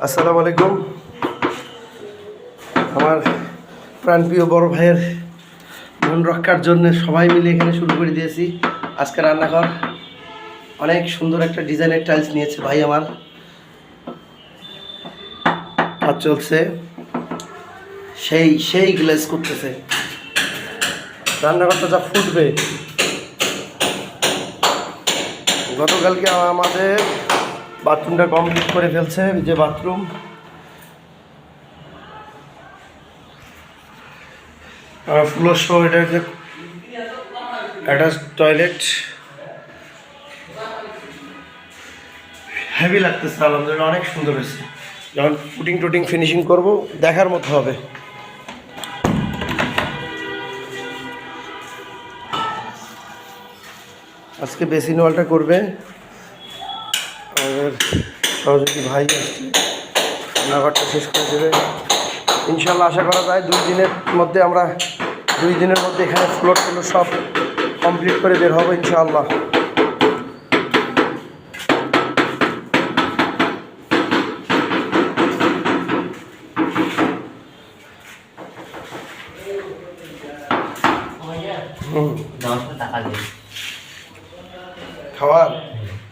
আসসালামু আলাইকুম। আমার প্রাণপ্রিয় বড় ভাইয়ের মন রক্ষার জন্য সবাই মিলে এখানে শুরু করে দিয়েছি আজকে রান্নাঘর। অনেক সুন্দর একটা ডিজাইনের টাইলস নিয়েছে ভাই আমার, কাজ চলছে, সেই গ্লেজ করতেছে। রান্নাঘরটা যা ফুটবে। গতকালকে আমাদের বাথরুমটা কমপ্লিট করে ফেলছে, যে বাথরুম ফ্লোর সহ, এটা হচ্ছে অ্যাটাচ টয়লেট। হেভি লাগতেছে, আলহামদুলিল্লাহ অনেক সুন্দর হয়েছে। যখন টুটিং ফিনিশিং করব দেখার মতো হবে। আজকে বেসিন ওয়ালটা করবে আমাদের সহযোগী ভাই আসছে, রান্নাঘরটা শেষ করে দেবে ইনশাল্লাহ। আশা করা যায় 2 দিনের মধ্যে আমরা 2 দিনের মধ্যে এখানে ফ্লোর সব কমপ্লিট করে বের হবো ইনশাআল্লাহ। খাওয়ার